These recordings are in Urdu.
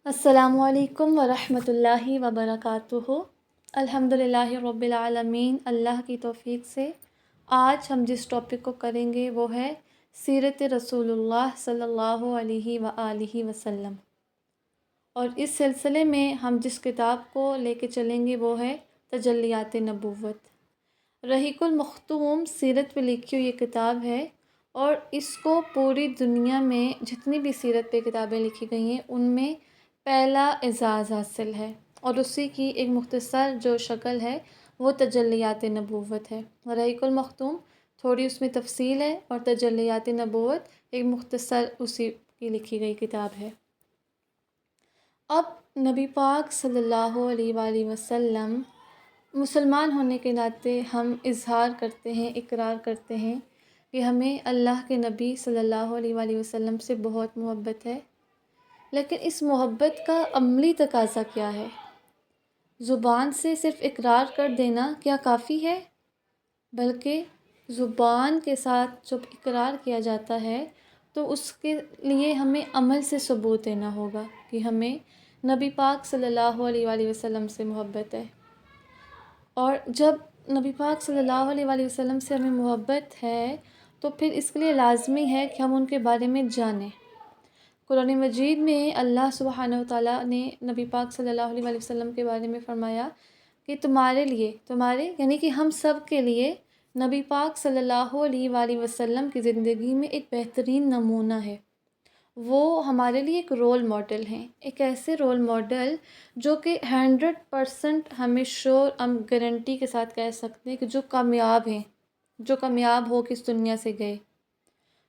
السلام علیکم ورحمۃ اللہ وبرکاتہ۔ الحمدللہ رب العالمین، اللہ کی توفیق سے آج ہم جس ٹاپک کو کریں گے وہ ہے سیرت رسول اللہ صلی اللہ علیہ وآلہ وسلم، اور اس سلسلے میں ہم جس کتاب کو لے کے چلیں گے وہ ہے تجلیات نبوت۔ رحیق المختوم سیرت پہ لکھی ہوئی یہ کتاب ہے، اور اس کو پوری دنیا میں جتنی بھی سیرت پہ کتابیں لکھی گئی ہیں ان میں پہلا اعزاز حاصل ہے، اور اسی کی ایک مختصر جو شکل ہے وہ تجلیات نبوت ہے۔ رحیق المختوم تھوڑی اس میں تفصیل ہے، اور تجلیات نبوت ایک مختصر اسی کی لکھی گئی کتاب ہے۔ اب نبی پاک صلی اللہ علیہ وآلہ وسلم مسلمان ہونے کے ناطے ہم اظہار کرتے ہیں، اقرار کرتے ہیں کہ ہمیں اللہ کے نبی صلی اللہ علیہ وآلہ وسلم سے بہت محبت ہے، لیکن اس محبت کا عملی تقاضا کیا ہے؟ زبان سے صرف اقرار کر دینا کیا کافی ہے؟ بلکہ زبان کے ساتھ جب اقرار کیا جاتا ہے تو اس کے لیے ہمیں عمل سے ثبوت دینا ہوگا کہ ہمیں نبی پاک صلی اللہ علیہ وآلہ وسلم سے محبت ہے۔ اور جب نبی پاک صلی اللہ علیہ وآلہ وسلم سے ہمیں محبت ہے تو پھر اس کے لیے لازمی ہے کہ ہم ان کے بارے میں جانیں۔ قرآن مجید میں اللہ سبحانہ وتعالیٰ نے نبی پاک صلی اللہ علیہ وآلہ وسلم کے بارے میں فرمایا کہ تمہارے لیے، تمہارے یعنی کہ ہم سب کے لیے نبی پاک صلی اللہ علیہ وآلہ وسلم کی زندگی میں ایک بہترین نمونہ ہے۔ وہ ہمارے لیے ایک رول ماڈل ہیں، ایک ایسے رول ماڈل جو کہ 100% ہمیں شور ہم گارنٹی کے ساتھ کہہ سکتے ہیں کہ جو کامیاب ہیں، جو کامیاب ہو کے اس دنیا سے گئے۔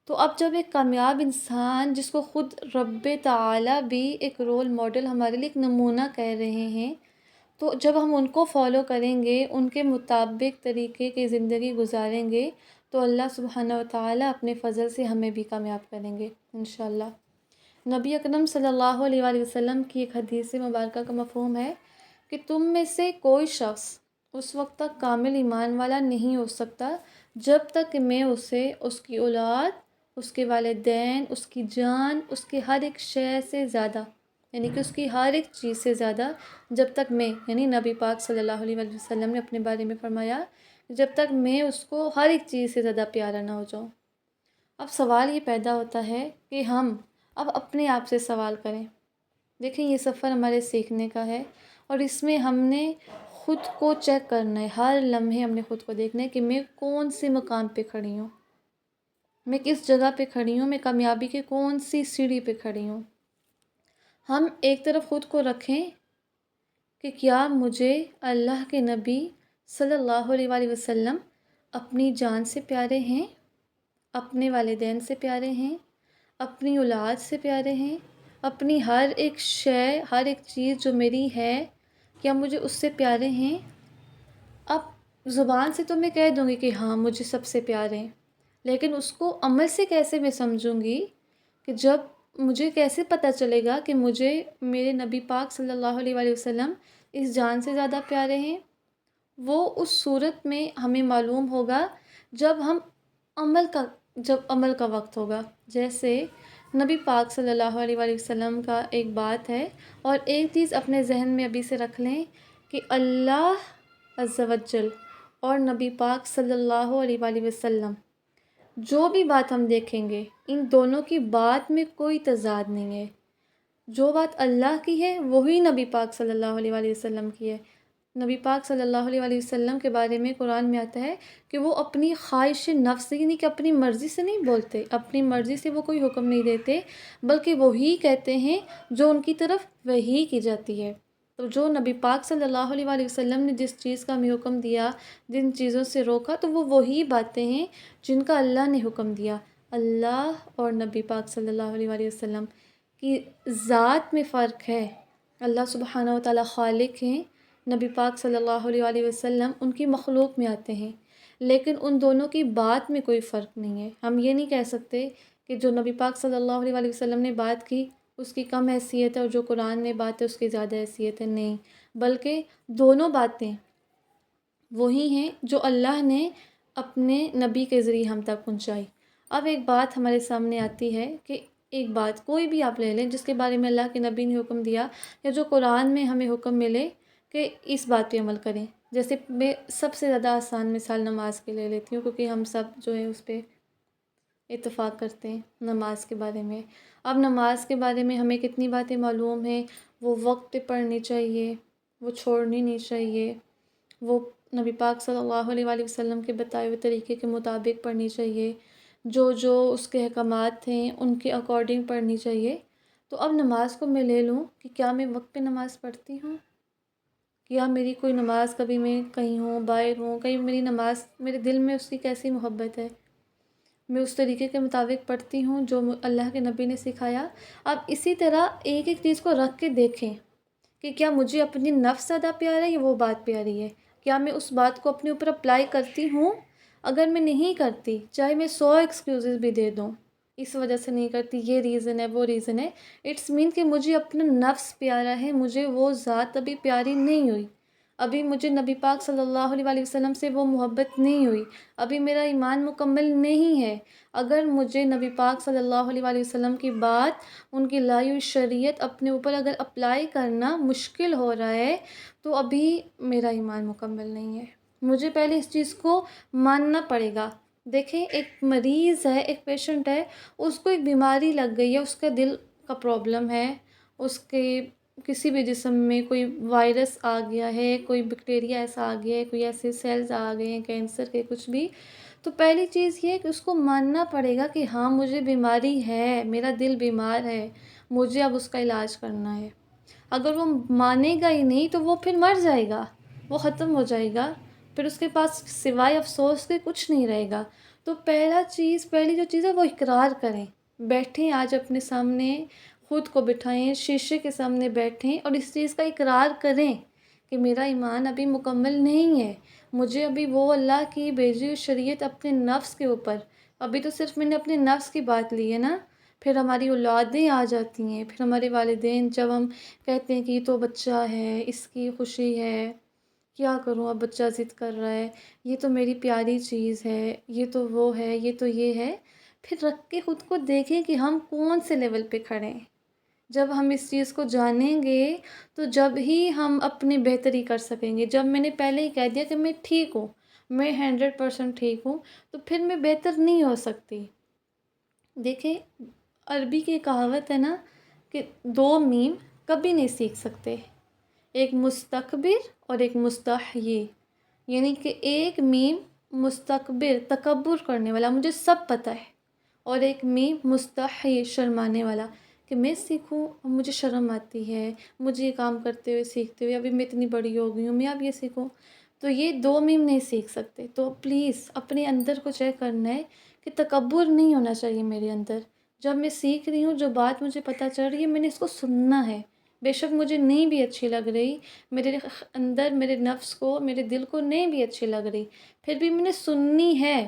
تو اب جب ایک کامیاب انسان جس کو خود رب تعالیٰ بھی ایک رول ماڈل ہمارے لیے ایک نمونہ کہہ رہے ہیں، تو جب ہم ان کو فالو کریں گے، ان کے مطابق طریقے کی زندگی گزاریں گے تو اللہ سبحانہ وتعالیٰ اپنے فضل سے ہمیں بھی کامیاب کریں گے انشاءاللہ۔ نبی اکرم صلی اللہ علیہ وآلہ وسلم کی ایک حدیث مبارکہ کا مفہوم ہے کہ تم میں سے کوئی شخص اس وقت تک کامل ایمان والا نہیں ہو سکتا جب تک کہ میں اسے اس کی اولاد، اس کے والدین، اس کی جان، اس کی ہر ایک شے سے زیادہ، یعنی کہ اس کی ہر ایک چیز سے زیادہ، جب تک میں یعنی نبی پاک صلی اللہ علیہ وآلہ وسلم نے اپنے بارے میں فرمایا جب تک میں اس کو ہر ایک چیز سے زیادہ پیارا نہ ہو جاؤں۔ اب سوال یہ پیدا ہوتا ہے کہ ہم اب اپنے آپ سے سوال کریں۔ دیکھیں یہ سفر ہمارے سیکھنے کا ہے، اور اس میں ہم نے خود کو چیک کرنا ہے، ہر لمحے ہم نے خود کو دیکھنا ہے کہ میں کون سے مقام پہ کھڑی ہوں، میں کس جگہ پہ کھڑی ہوں، میں کامیابی کے کون سی سیڑھی پہ کھڑی ہوں۔ ہم ایک طرف خود کو رکھیں کہ کیا مجھے اللہ کے نبی صلی اللہ علیہ وآلہ وسلم اپنی جان سے پیارے ہیں، اپنے والدین سے پیارے ہیں، اپنی اولاد سے پیارے ہیں، اپنی ہر ایک شے، ہر ایک چیز جو میری ہے، کیا مجھے اس سے پیارے ہیں؟ اب زبان سے تو میں کہہ دوں گی کہ ہاں مجھے سب سے پیارے ہیں، لیکن اس کو عمل سے کیسے میں سمجھوں گی کہ جب مجھے کیسے پتہ چلے گا کہ مجھے میرے نبی پاک صلی اللہ علیہ وآلہ وسلم اس جان سے زیادہ پیارے ہیں؟ وہ اس صورت میں ہمیں معلوم ہوگا جب عمل کا وقت ہوگا۔ جیسے نبی پاک صلی اللہ علیہ وآلہ وسلم کا ایک بات ہے، اور ایک چیز اپنے ذہن میں ابھی سے رکھ لیں کہ اللہ عز و جل اور نبی پاک صلی اللہ علیہ وآلہ وسلم جو بھی بات ہم دیکھیں گے ان دونوں کی بات میں کوئی تضاد نہیں ہے۔ جو بات اللہ کی ہے وہی نبی پاک صلی اللہ علیہ وآلہ وسلم کی ہے۔ نبی پاک صلی اللہ علیہ وآلہ وسلم کے بارے میں قرآن میں آتا ہے کہ وہ اپنی خواہش نفس یعنی کہ اپنی مرضی سے نہیں بولتے، اپنی مرضی سے وہ کوئی حکم نہیں دیتے، بلکہ وہی کہتے ہیں جو ان کی طرف وحی کی جاتی ہے۔ تو جو نبی پاک صلی اللہ علیہ وآلہ وسلم نے جس چیز کا ہمیں حکم دیا، جن چیزوں سے روکا، تو وہ وہی باتیں ہیں جن کا اللہ نے حکم دیا۔ اللہ اور نبی پاک صلی اللہ علیہ وآلہ وسلم کی ذات میں فرق ہے۔ اللہ سبحانہ وتعالیٰ خالق ہیں، نبی پاک صلی اللہ علیہ وآلہ وسلم ان کی مخلوق میں آتے ہیں، لیکن ان دونوں کی بات میں کوئی فرق نہیں ہے۔ ہم یہ نہیں کہہ سکتے کہ جو نبی پاک صلی اللہ علیہ وآلہ وسلم نے بات کی اس کی کم حیثیت ہے اور جو قرآن میں بات ہے اس کی زیادہ حیثیت ہے، نہیں، بلکہ دونوں باتیں وہی ہیں جو اللہ نے اپنے نبی کے ذریعے ہم تک پہنچائی۔ اب ایک بات ہمارے سامنے آتی ہے کہ ایک بات کوئی بھی آپ لے لیں جس کے بارے میں اللہ کے نبی نے حکم دیا یا جو قرآن میں ہمیں حکم ملے کہ اس بات پہ عمل کریں. جیسے میں سب سے زیادہ آسان مثال نماز کے لے لیتی ہوں، کیونکہ ہم سب جو ہے اس پہ اتفاق کرتے ہیں نماز کے بارے میں. اب نماز کے بارے میں ہمیں کتنی باتیں معلوم ہیں. وہ وقت پہ پڑھنی چاہیے، وہ چھوڑنی نہیں چاہیے، وہ نبی پاک صلی اللہ علیہ وآلہ وسلم کے بتائے ہوئے طریقے کے مطابق پڑھنی چاہیے، جو جو اس کے احکامات ہیں ان کے اکارڈنگ پڑھنی چاہیے. تو اب نماز کو میں لے لوں کہ کیا میں وقت پہ نماز پڑھتی ہوں، کیا میری کوئی نماز کبھی میں کہیں ہوں باہر ہوں، کہیں میری نماز میرے دل میں اس کی کیسی محبت ہے، میں اس طریقے کے مطابق پڑھتی ہوں جو اللہ کے نبی نے سکھایا. اب اسی طرح ایک ایک چیز کو رکھ کے دیکھیں کہ کیا مجھے اپنی نفس زیادہ پیارا ہے یا وہ بات پیاری ہے، کیا میں اس بات کو اپنے اوپر اپلائی کرتی ہوں. اگر میں نہیں کرتی، چاہے میں 100 ایکسکیوزز بھی دے دوں اس وجہ سے نہیں کرتی، یہ ریزن ہے وہ ریزن ہے، اٹس مین کہ مجھے اپنا نفس پیارا ہے، مجھے وہ ذات ابھی پیاری نہیں ہوئی، ابھی مجھے نبی پاک صلی اللہ علیہ وآلہ وسلم سے وہ محبت نہیں ہوئی، ابھی میرا ایمان مکمل نہیں ہے. اگر مجھے نبی پاک صلی اللہ علیہ وآلہ وسلم کی بات، ان کی لائی ہوئی شریعت اپنے اوپر اگر اپلائی کرنا مشکل ہو رہا ہے تو ابھی میرا ایمان مکمل نہیں ہے. مجھے پہلے اس چیز کو ماننا پڑے گا. دیکھیں ایک مریض ہے، ایک پیشنٹ ہے، اس کو ایک بیماری لگ گئی ہے، اس کا دل کا پرابلم ہے، اس کے کسی بھی جسم میں کوئی وائرس آ گیا ہے، کوئی بیکٹیریا ایسا آ گیا ہے، کوئی ایسے سیلز آ گئے ہیں کینسر کے کچھ بھی. تو پہلی چیز یہ ہے کہ اس کو ماننا پڑے گا کہ ہاں مجھے بیماری ہے، میرا دل بیمار ہے، مجھے اب اس کا علاج کرنا ہے. اگر وہ مانے گا ہی نہیں تو وہ پھر مر جائے گا، وہ ختم ہو جائے گا، پھر اس کے پاس سوائے افسوس کے کچھ نہیں رہے گا. تو پہلی جو چیز ہے وہ اقرار کریں. بیٹھیں آج اپنے سامنے، خود کو بٹھائیں، شیشے کے سامنے بیٹھیں اور اس چیز کا اقرار کریں کہ میرا ایمان ابھی مکمل نہیں ہے، مجھے ابھی وہ اللہ کی بھیجی ہوئی شریعت اپنے نفس کے اوپر، ابھی تو صرف میں نے اپنے نفس کی بات لی ہے نا. پھر ہماری اولادیں آ جاتی ہیں، پھر ہمارے والدین جب ہم کہتے ہیں کہ یہ تو بچہ ہے، اس کی خوشی ہے، کیا کروں اب بچہ ضد کر رہا ہے، یہ تو میری پیاری چیز ہے، یہ تو وہ ہے، یہ تو یہ ہے. پھر رکھ کے خود کو دیکھیں کہ ہم کون سے لیول پہ کھڑے ہیں. جب ہم اس چیز کو جانیں گے تو جب ہی ہم اپنی بہتری کر سکیں گے. جب میں نے پہلے ہی کہہ دیا کہ میں ٹھیک ہوں، میں 100% ٹھیک ہوں، تو پھر میں بہتر نہیں ہو سکتی. دیکھیں عربی کی کہاوت ہے نا کہ 2 میم کبھی نہیں سیکھ سکتے، ایک مستکبر اور ایک مستحیی. یعنی کہ ایک میم مستکبر تکبر کرنے والا، مجھے سب پتہ ہے، اور ایک میم مستحی شرمانے والا کہ میں سیکھوں، مجھے شرم آتی ہے، مجھے یہ کام کرتے ہوئے سیکھتے ہوئے، ابھی میں اتنی بڑی ہو گئی ہوں، میں اب یہ سیکھوں. تو یہ 2 میم نہیں سیکھ سکتے. تو پلیز اپنے اندر کو چیک کرنا ہے کہ تکبر نہیں ہونا چاہیے میرے اندر. جب میں سیکھ رہی ہوں، جو بات مجھے پتہ چل رہی ہے، میں نے اس کو سننا ہے، بے شک مجھے نہیں بھی اچھی لگ رہی، میرے اندر میرے نفس کو، میرے دل کو نہیں بھی اچھی لگ رہی، پھر بھی میں نے سننی ہے.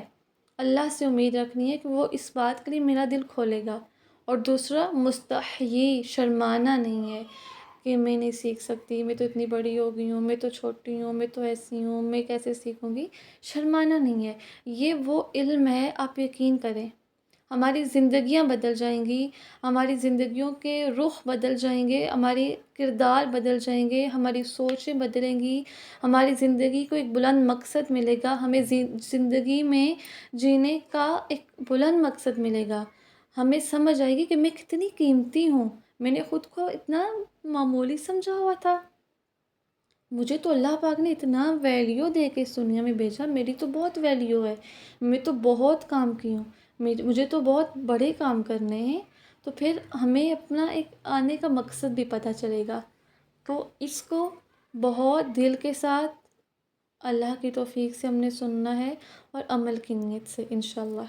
اللہ سے امید رکھنی ہے کہ وہ اس بات کے لیے میرا دل کھولے گا. اور دوسرا مستحیی، شرمانا نہیں ہے کہ میں نہیں سیکھ سکتی، میں تو اتنی بڑی ہو گئی ہوں، میں تو چھوٹی ہوں، میں تو ایسی ہوں، میں کیسے سیکھوں گی. شرمانا نہیں ہے، یہ وہ علم ہے، آپ یقین کریں ہماری زندگیاں بدل جائیں گی، ہماری زندگیوں کے رخ بدل جائیں گے، ہماری کردار بدل جائیں گے، ہماری سوچیں بدلیں گی، ہماری زندگی کو ایک بلند مقصد ملے گا، ہمیں زندگی میں جینے کا ایک بلند مقصد ملے گا. ہمیں سمجھ آئے گی کہ میں کتنی قیمتی ہوں. میں نے خود کو اتنا معمولی سمجھا ہوا تھا، مجھے تو اللہ پاک نے اتنا ویلیو دے کے اس دنیا میں بھیجا، میری تو بہت ویلیو ہے، میں تو بہت کام کی ہوں، مجھے تو بہت بڑے کام کرنے ہیں. تو پھر ہمیں اپنا ایک آنے کا مقصد بھی پتہ چلے گا. تو اس کو بہت دل کے ساتھ اللہ کی توفیق سے ہم نے سننا ہے اور عمل کی نیت سے انشاءاللہ.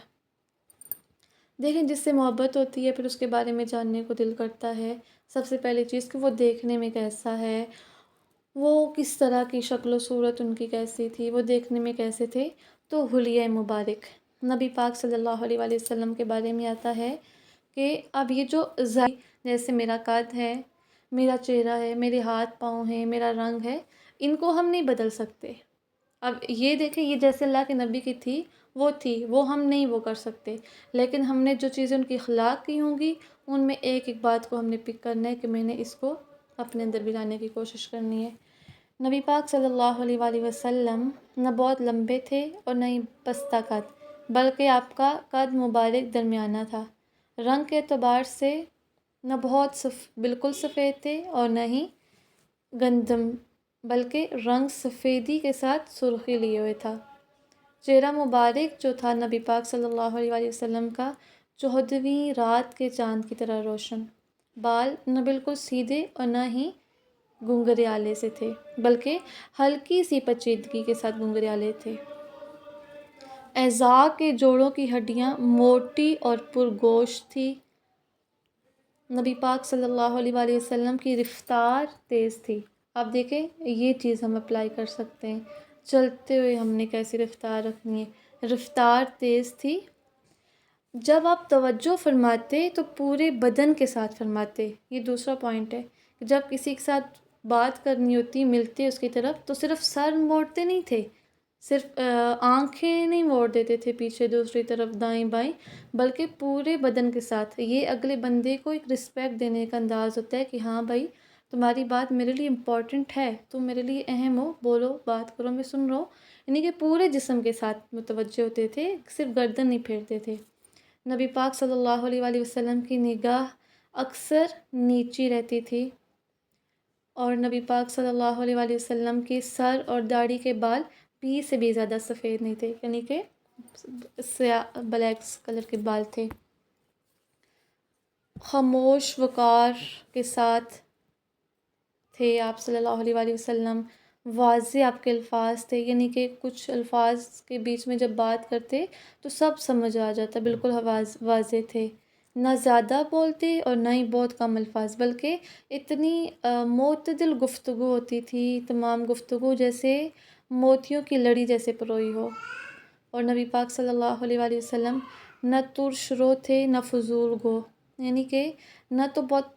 دیکھیں جس سے محبت ہوتی ہے پھر اس کے بارے میں جاننے کو دل کرتا ہے. سب سے پہلی چیز کہ وہ دیکھنے میں کیسا ہے، وہ کس طرح کی شکل و صورت ان کی کیسی تھی، وہ دیکھنے میں کیسے تھے. تو حلیہ مبارک نبی پاک صلی اللہ علیہ وآلہ وسلم کے بارے میں آتا ہے کہ اب یہ جو جیسے میرا قد ہے، میرا چہرہ ہے، میرے ہاتھ پاؤں ہیں، میرا رنگ ہے، ان کو ہم نہیں بدل سکتے. اب یہ دیکھیں یہ جیسے اللہ کے نبی کی تھی، وہ ہم نہیں وہ کر سکتے، لیکن ہم نے جو چیزیں ان کی اخلاق کی ہوں گی ان میں ایک ایک بات کو ہم نے پک کرنا ہے کہ میں نے اس کو اپنے اندر بھی لانے کی کوشش کرنی ہے۔ نبی پاک صلی اللہ علیہ وآلہ وسلم نہ بہت لمبے تھے اور نہ ہی پستہ قد، بلکہ آپ کا قد مبارک درمیانہ تھا۔ رنگ کے اعتبار سے نہ بہت بالکل سفید تھے اور نہ ہی گندم، بلکہ رنگ سفیدی کے ساتھ سرخی لیے ہوئے تھا۔ چہرہ مبارک جو تھا نبی پاک صلی اللہ علیہ وآلہ وسلم کا 14ویں رات کے چاند کی طرح روشن۔ بال نہ بالکل سیدھے اور نہ ہی گھنگریالے سے تھے، بلکہ ہلکی سی پیچیدگی کے ساتھ گھنگریالے تھے۔ اعضاء کے جوڑوں کی ہڈیاں موٹی اور پرگوشت تھی۔ نبی پاک صلی اللہ علیہ وآلہ وسلم کی رفتار تیز تھی۔ آپ دیکھیں یہ چیز ہم اپلائی کر سکتے ہیں، چلتے ہوئے ہم نے کیسی رفتار رکھنی ہے۔ رفتار تیز تھی۔ جب آپ توجہ فرماتے تو پورے بدن کے ساتھ فرماتے۔ یہ دوسرا پوائنٹ ہے کہ جب کسی کے ساتھ بات کرنی ہوتی، ملتے اس کی طرف، تو صرف سر موڑتے نہیں تھے، صرف آنکھیں نہیں موڑ دیتے تھے پیچھے دوسری طرف دائیں بائیں، بلکہ پورے بدن کے ساتھ۔ یہ اگلے بندے کو ایک رسپیکٹ دینے کا انداز ہوتا ہے کہ ہاں بھائی تمہاری بات میرے لیے امپورٹنٹ ہے، تم میرے لیے اہم ہو، بولو، بات کرو، میں سن رہا ہوں۔ یعنی کہ پورے جسم کے ساتھ متوجہ ہوتے تھے، صرف گردن نہیں پھیرتے تھے۔ نبی پاک صلی اللہ علیہ وآلہ وسلم کی نگاہ اکثر نیچی رہتی تھی، اور نبی پاک صلی اللہ علیہ وآلہ وسلم کی سر اور داڑھی کے بال 20 سے بھی زیادہ سفید نہیں تھے، یعنی کہ سیاہ بلیک کلر کے بال تھے۔ خاموش وقار کے ساتھ تھے آپ صلی اللہ علیہ وآلہ وسلم۔ واضح آپ کے الفاظ تھے، یعنی کہ کچھ الفاظ کے بیچ میں جب بات کرتے تو سب سمجھ آ جاتا، بالکل واضح تھے۔ نہ زیادہ بولتے اور نہ ہی بہت کم الفاظ، بلکہ اتنی معتدل گفتگو ہوتی تھی، تمام گفتگو جیسے موتیوں کی لڑی جیسے پروئی ہو۔ اور نبی پاک صلی اللہ علیہ وآلہ وسلم نہ ترش رو تھے نہ فضول گو، یعنی کہ نہ تو بہت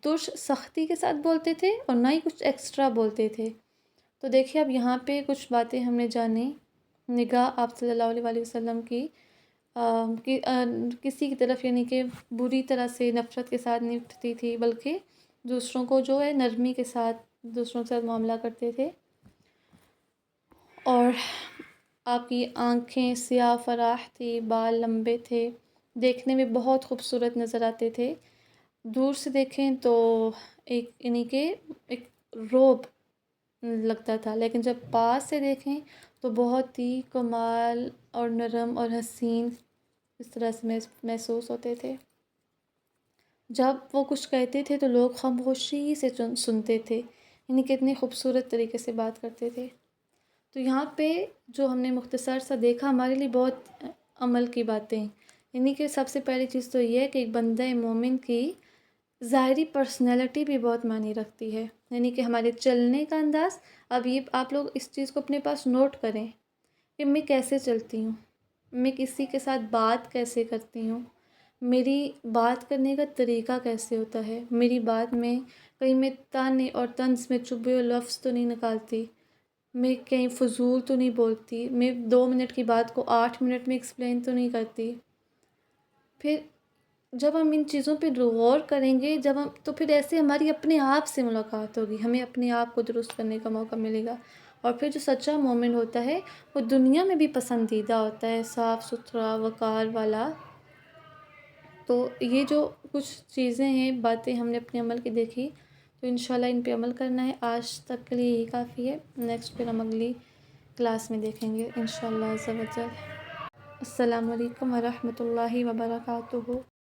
ترش سختی کے ساتھ بولتے تھے اور نہ ہی کچھ ایکسٹرا بولتے تھے۔ تو دیکھیے اب یہاں پہ کچھ باتیں ہم نے جانی۔ نگاہ آپ صلی اللہ علیہ وآلہ وسلم کی کسی کی طرف یعنی کہ بری طرح سے نفرت کے ساتھ نہیں اٹھتی تھی، بلکہ دوسروں کو جو ہے نرمی کے ساتھ دوسروں کے ساتھ معاملہ کرتے تھے۔ اور آپ کی آنکھیں سیاہ فراخ تھی، بال لمبے تھے، دیکھنے میں بہت خوبصورت نظر آتے تھے۔ دور سے دیکھیں تو ایک یعنی کہ ایک رعب لگتا تھا، لیکن جب پاس سے دیکھیں تو بہت ہی کمال اور نرم اور حسین اس طرح سے محسوس ہوتے تھے۔ جب وہ کچھ کہتے تھے تو لوگ خاموشی سے سنتے تھے، یعنی کہ اتنی خوبصورت طریقے سے بات کرتے تھے۔ تو یہاں پہ جو ہم نے مختصر سا دیکھا ہمارے لیے بہت عمل کی باتیں، یعنی کہ سب سے پہلی چیز تو یہ ہے کہ ایک بندہ مومن کی ظاہری پرسنالٹی بھی بہت معنی رکھتی ہے، یعنی کہ ہمارے چلنے کا انداز۔ اب یہ آپ لوگ اس چیز کو اپنے پاس نوٹ کریں کہ میں کیسے چلتی ہوں، میں کسی کے ساتھ بات کیسے کرتی ہوں، میری بات کرنے کا طریقہ کیسے ہوتا ہے، میری بات میں کہیں میں تانے اور طنز میں چبھے ہوئے لفظ تو نہیں نکالتی، میں کہیں فضول تو نہیں بولتی، میں 2 منٹ کی بات کو 8 منٹ میں ایکسپلین تو نہیں کرتی۔ پھر جب ہم ان چیزوں پہ غور کریں گے تو پھر ایسے ہماری اپنے آپ سے ملاقات ہوگی، ہمیں اپنے آپ کو درست کرنے کا موقع ملے گا، اور پھر جو سچا مومن ہوتا ہے وہ دنیا میں بھی پسندیدہ ہوتا ہے، صاف ستھرا وقار والا۔ تو یہ جو کچھ چیزیں ہیں، باتیں ہم نے اپنے عمل کی دیکھی، تو انشاءاللہ ان پہ عمل کرنا ہے۔ آج تک کے لیے یہی کافی ہے، نیکسٹ پھر ہم اگلی کلاس میں دیکھیں گے انشاءاللہ عز و جل۔ السلام علیکم ورحمۃ اللہ وبرکاتہ۔